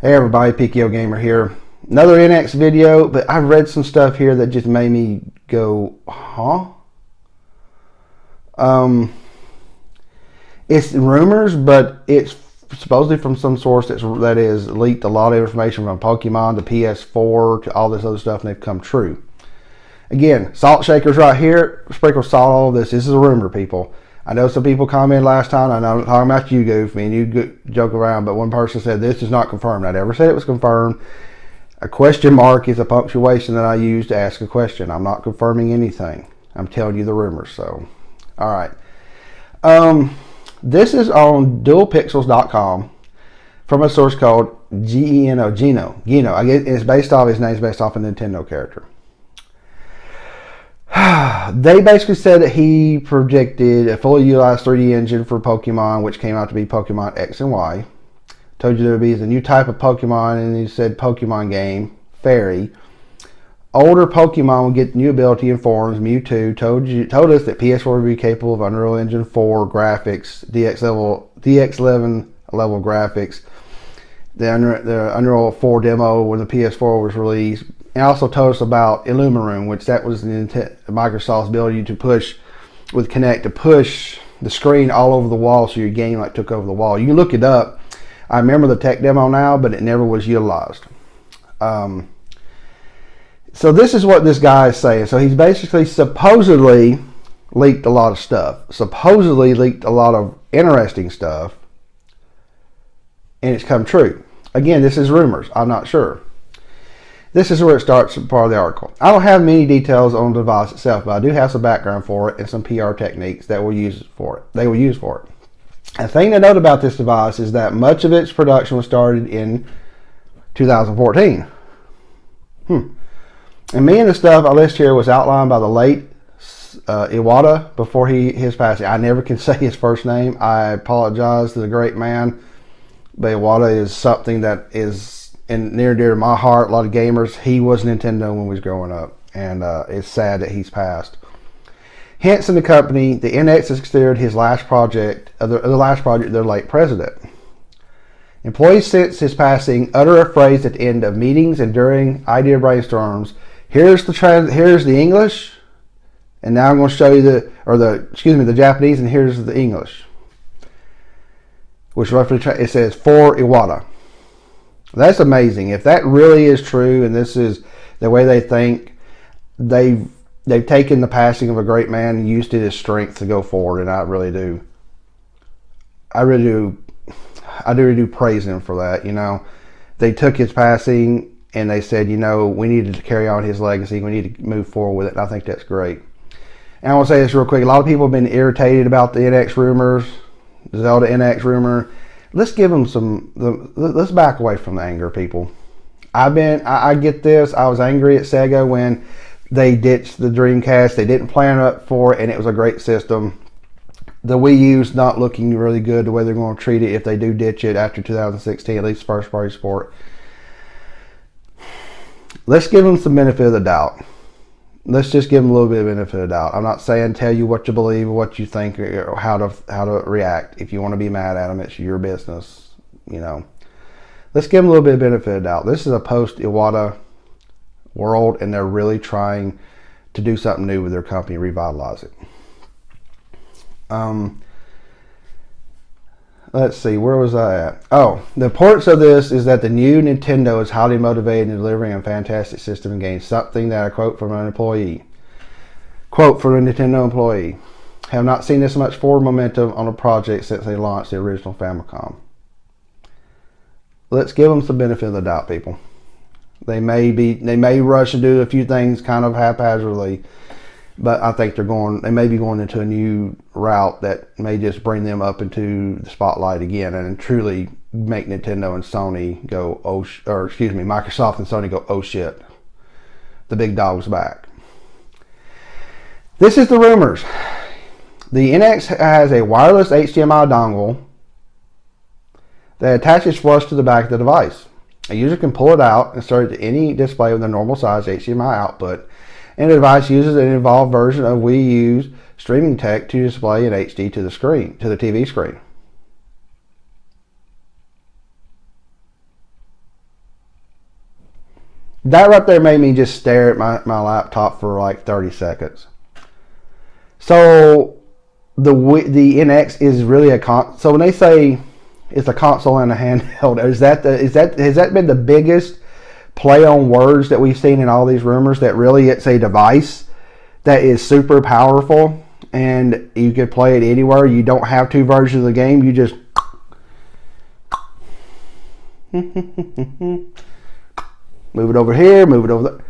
Hey everybody, PKO Gamer here. Another NX video, but I read some stuff here that just made me go, huh? It's rumors, but it's supposedly from some source that is leaked a lot of information from Pokemon to PS4 to all this other stuff, and they've come true. Again, salt shakers right here, sprinkle salt all of this. This is a rumor, people. I know some people commented last time. I know I'm talking about you, Goof. Me and you joke around, but one person said this is not confirmed. I never said it was confirmed. A question mark is a punctuation that I use to ask a question. I'm not confirming anything. I'm telling you the rumors. So, all right. This is on dualpixels.com from a source called Geno. Geno. I guess it's based off his name's based off a Nintendo character. They basically said that he projected a fully utilized 3D engine for Pokemon, which came out to be Pokemon X and Y. Told you there would be a new type of Pokemon, and he said Pokemon game, Fairy. Older Pokemon will get new ability and forms. Mewtwo told us that PS4 would be capable of Unreal Engine 4 graphics, DX11 level graphics. The Unreal 4 demo when the PS4 was released. And also told us about Illuminroom, which that was Microsoft's ability to push with Kinect to push the screen all over the wall so your game like took over the wall. You can look it up. I remember the tech demo now, but it never was utilized. So this is what this guy is saying. So he's basically supposedly leaked a lot of stuff. Supposedly leaked a lot of interesting stuff. And it's come true. Again, this is rumors. I'm not sure. This is where it starts, part of the article. I don't have many details on the device itself, but I do have some background for it and some PR techniques that will use for it. They will use for it. The thing to note about this device is that much of its production was started in 2014. And many of the stuff I list here was outlined by the late Iwata before his passing. I never can say his first name. I apologize to the great man, but Iwata is something that is near and dear to my heart. A lot of gamers. He was Nintendo when we was growing up, and it's sad that he's passed. Hence, in the company, the NX is considered his last project, the last project of their late president. Employees since his passing utter a phrase at the end of meetings and during idea brainstorms. Here's the English, and now I'm going to show you the Japanese, and here's the English, which roughly it says for Iwata. That's amazing. If that really is true, and this is the way they think, they've taken the passing of a great man and used it as strength to go forward, and I really do praise them for that. You know, they took his passing and they said, you know, we needed to carry on his legacy. We need to move forward with it, and I think that's great. And I want to say this real quick. A lot of people have been irritated about the NX rumors, the Zelda NX rumor. Let's give them let's back away from the anger, people. I get this. I was angry at Sega when they ditched the Dreamcast. They didn't plan up for it, and it was a great system. The Wii U's not looking really good the way they're going to treat it if they do ditch it after 2016, at least first party support. Let's give them some benefit of the doubt. Let's just give them a little bit of benefit of the doubt. I'm not saying tell you what you believe or what you think or how to react. If you want to be mad at them, it's your business. You know, let's give them a little bit of benefit of the doubt. This is a post-Iwata world, and they're really trying to do something new with their company, revitalize it. Let's see, where was I at? Oh, the importance of this is that the new Nintendo is highly motivated in delivering a fantastic system and games. Something that I quote from an employee. Quote from a Nintendo employee. Have not seen this much forward momentum on a project since they launched the original Famicom. Let's give them some benefit of the doubt, people. They may rush and do a few things kind of haphazardly, but I think they may be going into a new route that may just bring them up into the spotlight again and truly make Nintendo and Sony go, Microsoft and Sony go, oh shit, the big dog's back. This is the rumors. The NX has a wireless HDMI dongle that attaches flush to the back of the device. A user can pull it out and insert it to any display with a normal size HDMI output, and the device uses an involved version of Wii U's streaming tech to display in HD to the TV screen. That right there made me just stare at my laptop for like 30 seconds. So the NX is really so when they say it's a console and a handheld, has that been the biggest play on words that we've seen in all these rumors, that really it's a device that is super powerful and you could play it anywhere? You don't have two versions of the game, you just move it over here, move it over there.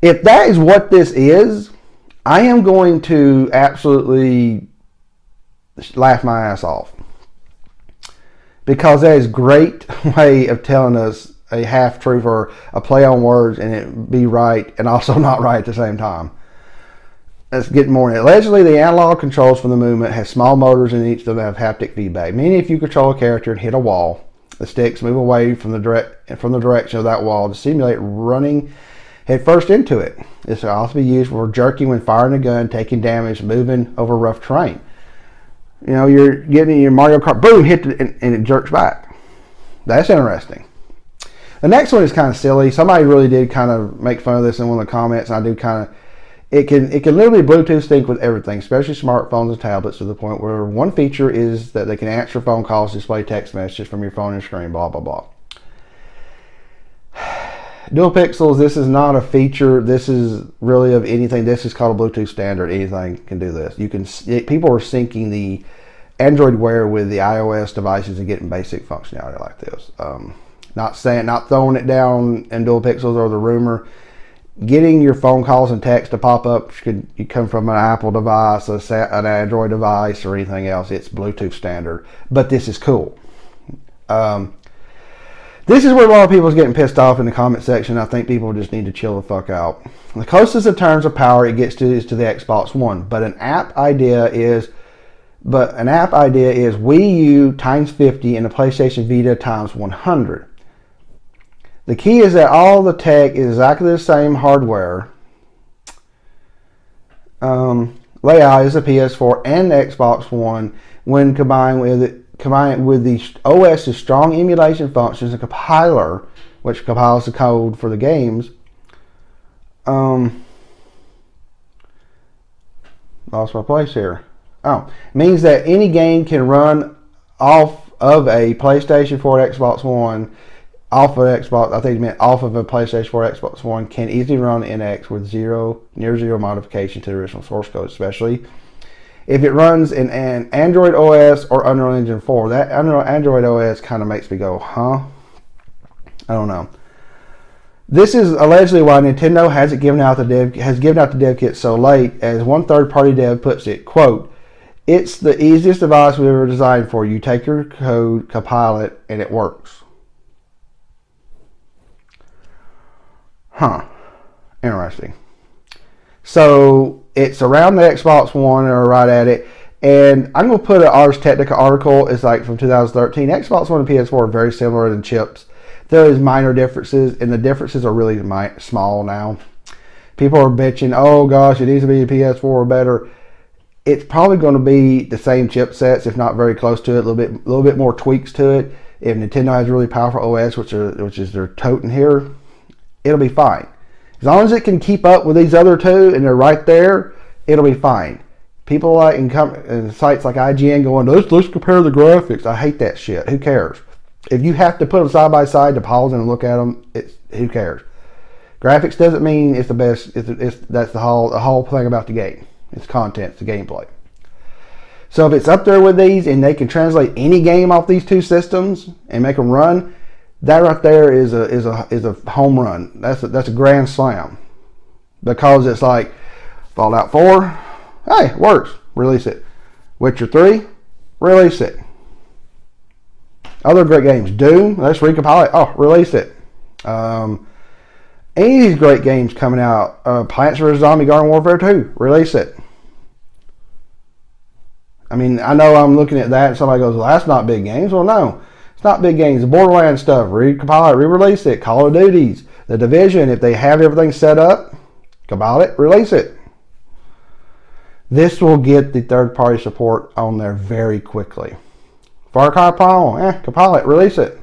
If that is what this is, I am going to absolutely laugh my ass off, because that is a great way of telling us a half truth or a play on words and it be right and also not right at the same time. Let's get more in it. Allegedly, the analog controls for the movement has small motors and each of them have haptic feedback, meaning if you control a character and hit a wall, the sticks move away from the direction of that wall to simulate running head first into it. This will also be used for jerking when firing a gun, taking damage, moving over rough terrain. You know, you're getting in your Mario Kart, boom, hit it, and it jerks back. That's interesting. The next one is kind of silly. Somebody really did kind of make fun of this in one of the comments, and I do kind of. It can literally Bluetooth sync with everything, especially smartphones and tablets, to the point where one feature is that they can answer phone calls, display text messages from your phone and screen, blah, blah, blah. Dual pixels, this is not a feature. This is really of anything. This is called a Bluetooth standard. Anything can do this. People are syncing the Android Wear with the iOS devices and getting basic functionality like this. Not throwing it down in dual pixels or the rumor. Getting your phone calls and text to pop up could you come from an Apple device, an Android device, or anything else. It's Bluetooth standard, but this is cool. This is where a lot of people is getting pissed off in the comment section. I think people just need to chill the fuck out. The closest in terms of power it gets to is to the Xbox One, but an app idea is Wii U times 50 and the PlayStation Vita times 100. The key is that all the tech is exactly the same hardware layout as the PS4 and the Xbox One when combined with the OS's strong emulation functions and compiler, which compiles the code for the games. Lost my place here. Means that any game can run off of a PlayStation 4, Xbox One. Off of Xbox, I think it meant off of a PlayStation 4, Xbox One, can easily run NX with near zero modification to the original source code, especially if it runs in an Android OS or Unreal Engine 4. That Android OS kind of makes me go, huh? I don't know. This is allegedly why Nintendo has given out the dev kit so late, as one third-party dev puts it, quote, "It's the easiest device we've ever designed for you. Take your code, compile it, and it works." Huh. Interesting. So it's around the Xbox One or right at it. And I'm going to put an Ars Technica article. It's like from 2013. Xbox One and PS4 are very similar in chips. There is minor differences, and the differences are really small now. People are bitching, oh gosh, it needs to be a PS4 or better. It's probably going to be the same chipsets, if not very close to it. A little bit more tweaks to it. If Nintendo has a really powerful OS, which is their totem here, it'll be fine. As long as it can keep up with these other two and they're right there, it'll be fine. People like in sites like IGN going, let's compare the graphics. I hate that shit. Who cares? If you have to put them side by side to pause and look at them, who cares? Graphics doesn't mean it's the best. That's the whole thing about the game. It's content. It's the gameplay. So if it's up there with these and they can translate any game off these two systems and make them run, that right there is a home run. That's a grand slam, because it's like Fallout 4, hey, it works, release it. Witcher 3, release it. Other great games, Doom, let's recompile it. Oh, release it. Any of these great games coming out, Plants vs. Zombie Garden Warfare 2, release it. I mean, I know I'm looking at that and somebody goes, well, that's not big games. Well, no. Not big games, the Borderlands stuff, recompile it, re-release it, Call of Duties, The Division, if they have everything set up, compile it, release it. This will get the third-party support on there very quickly. Far Cry Primal, compile it, release it.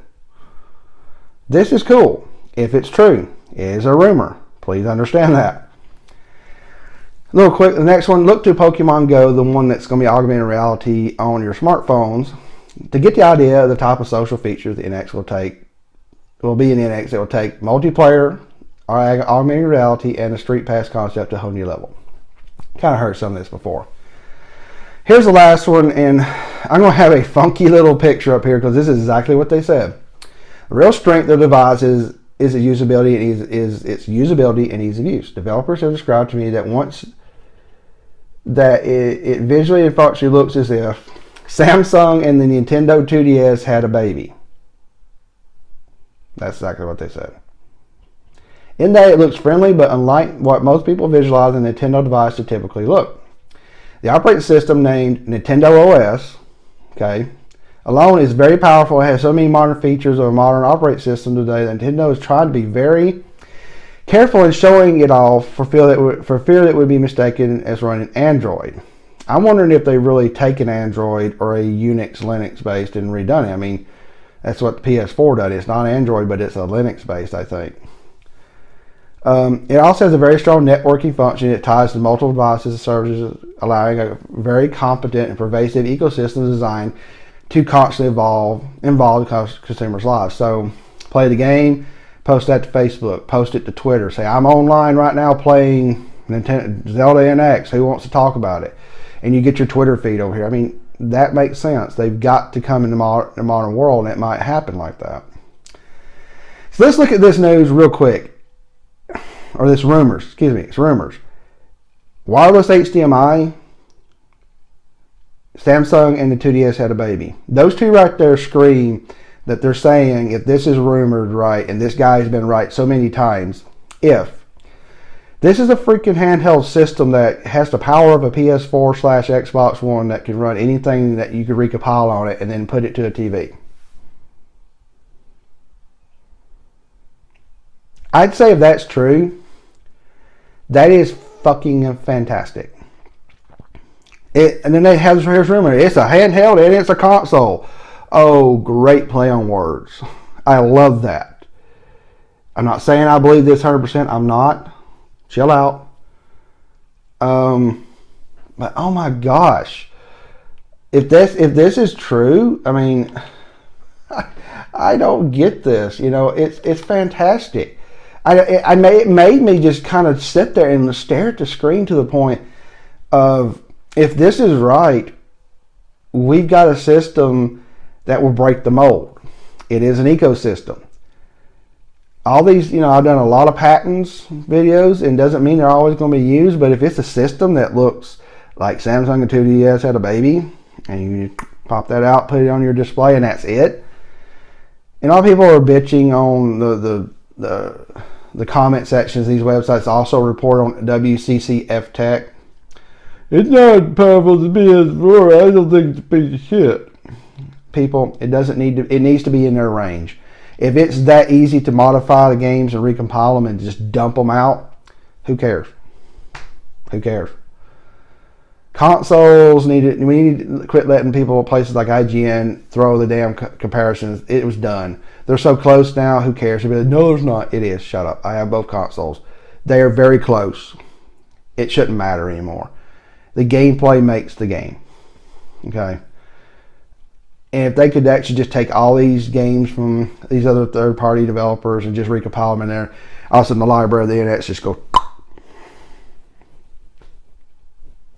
This is cool. if it's true. It is a rumor. Please understand that. A little quick, the next one, look to Pokemon Go, the one that's going to be augmented reality on your smartphones, to get the idea of the type of social features the NX will take. Will be in the NX that will take multiplayer, augmented reality, and the Street Pass concept to a whole new level. Kind of heard some of this before. Here's the last one, and I'm going to have a funky little picture up here because this is exactly what they said. The real strength of the device is its usability and ease of use. Developers have described to me that it visually and functionally looks as if Samsung and the Nintendo 2DS had a baby. That's exactly what they said. In that it looks friendly, but unlike what most people visualize a Nintendo device to typically look. The operating system named Nintendo OS, alone is very powerful. It has so many modern features of a modern operating system today that Nintendo is trying to be very careful in showing it all for fear that it would be mistaken as running Android. I'm wondering if they've really taken Android or a Unix Linux based and redone it. I mean, that's what the PS4 does. It's not Android, but it's a Linux based, I think. It also has a very strong networking function. It ties to multiple devices and services, allowing a very competent and pervasive ecosystem design to constantly involve consumers' lives. So, play the game, post that to Facebook, post it to Twitter. Say, I'm online right now playing Zelda NX. Who wants to talk about it? And you get your Twitter feed over here. I mean, that makes sense. They've got to come in the modern world, and it might happen like that. So let's look at this news real quick. Or this rumors. Excuse me. It's rumors. Wireless HDMI. Samsung and the 2DS had a baby. Those two right there scream that they're saying, if this is rumored right, and this guy's been right so many times, if this is a freaking handheld system that has the power of a PS4/Xbox One that can run anything that you could recompile on it and then put it to a TV. I'd say if that's true, that is fucking fantastic. And then they have here's rumor. It's a handheld and it's a console. Oh, great play on words. I love that. I'm not saying I believe this 100%. I'm not. Chill out. But oh my gosh, if this is true, I mean, I don't get this. You know, it's fantastic. It made me just kind of sit there and stare at the screen to the point of, if this is right, we've got a system that will break the mold. It is an ecosystem. All these, you know, I've done a lot of patents videos, and doesn't mean they're always going to be used, but if it's a system that looks like Samsung and 2DS had a baby, and you pop that out, put it on your display, and that's it. And a lot of people are bitching on the comment sections of these websites. Also report on WCCF Tech. It's not powerful as PS4. I don't think it's a piece of shit. People, it needs to be in their range. If it's that easy to modify the games and recompile them and just dump them out, who cares? Who cares? Consoles we need to quit letting people, places like IGN, throw the damn comparisons. It was done. They're so close now, who cares? You'll be like, no, there's not. It is. Shut up. I have both consoles. They are very close. It shouldn't matter anymore. The gameplay makes the game. Okay? And if they could actually just take all these games from these other third-party developers and just recompile them in there, all of a sudden the library of the internet just go.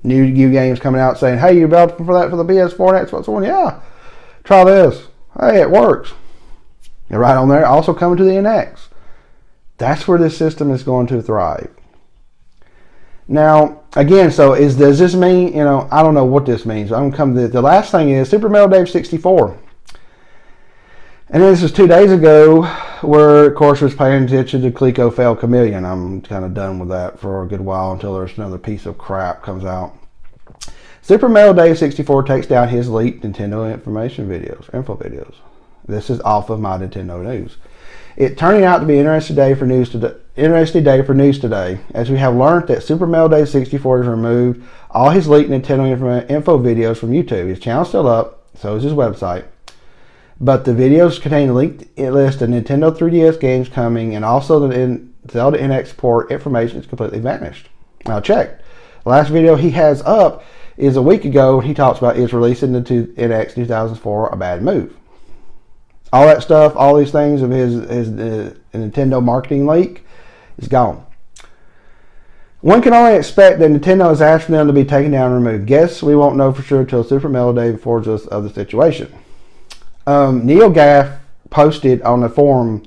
New games coming out saying, hey, you built for that for the PS4 and Xbox One? Yeah. Try this. Hey, it works. And right on there, also coming to the NX. That's where this system is going to thrive. Now, again, so does this mean, you know, I don't know what this means. I'm going to come to the last thing is Super Metal Dave 64. And this was 2 days ago, where, of course, was paying attention to Coleco Fail Chameleon. I'm kind of done with that for a good while until there's another piece of crap comes out. Super Metal Dave 64 takes down his leaked Nintendo info videos. This is off of My Nintendo News. It turning out to be an interesting day for news today, as we have learned that Super Metal Dave 64 has removed all his leaked Nintendo info videos from YouTube. His channel's still up, so is his website. but the videos contain a linked list of Nintendo 3DS games coming, and also the Zelda NX port information is completely vanished. Now check. The last video he has up is a week ago. He talks about is releasing the NX 2004 a bad move. All that stuff, all these things of his Nintendo marketing leak is gone. One can only expect that Nintendo has asked for them to be taken down and removed. Guess we won't know for sure until Super Melee informs us of the situation. Neogaf posted on a forum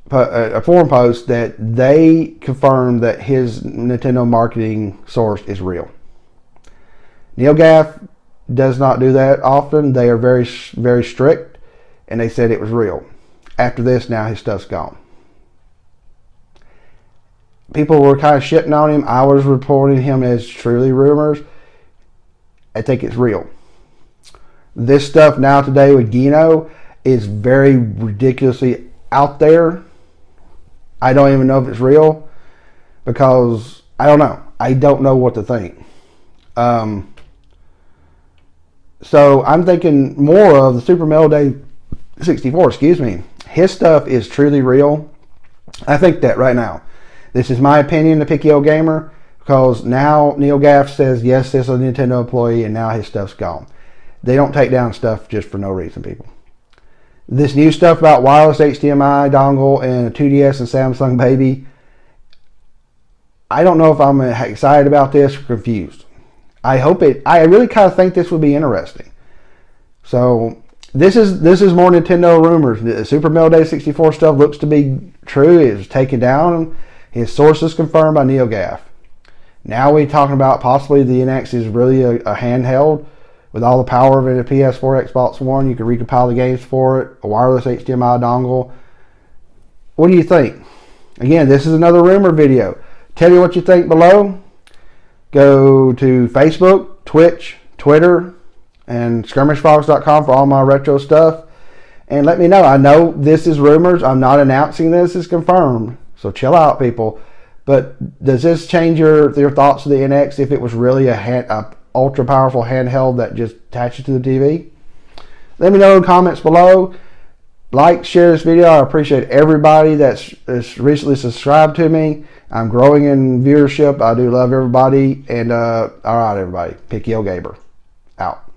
post that they confirmed that his Nintendo marketing source is real. Neogaf does not do that often. They are very, very strict, and they said it was real. After this, now his stuff's gone. People were kind of shitting on him. I was reporting him as truly rumors. I think it's real. This stuff now today with Geno is very ridiculously out there. I don't even know if it's real because I don't know. I don't know what to think. So I'm thinking more of the Super Melee 64, his stuff is truly real. I think that right now. This is my opinion, the Picky Old Gamer, because now Neogaf says, yes, this is a Nintendo employee, and now his stuff's gone. They don't take down stuff just for no reason, people. This new stuff about wireless HDMI dongle and a 2DS and Samsung Baby, I don't know if I'm excited about this or confused. I really kind of think this would be interesting. So this is more Nintendo rumors. The Super Melee 64 stuff looks to be true. It was taken down. His sources confirmed by Neogaf. Now we're talking about possibly the NX is really a handheld with all the power of a PS4, Xbox One. You can recompile the games for it. A wireless HDMI dongle. What do you think? Again, this is another rumor video. Tell me what you think below. Go to Facebook, Twitch, Twitter, and skirmishfox.com for all my retro stuff. And let me know. I know this is rumors. I'm not announcing this as confirmed. So chill out, people. But does this change your thoughts of the NX if it was really a ultra powerful handheld that just attaches to the TV? Let me know in the comments below. Like, share this video. I appreciate everybody that's recently subscribed to me. I'm growing in viewership. I do love everybody. And all right, everybody. Picky Old Gamer out.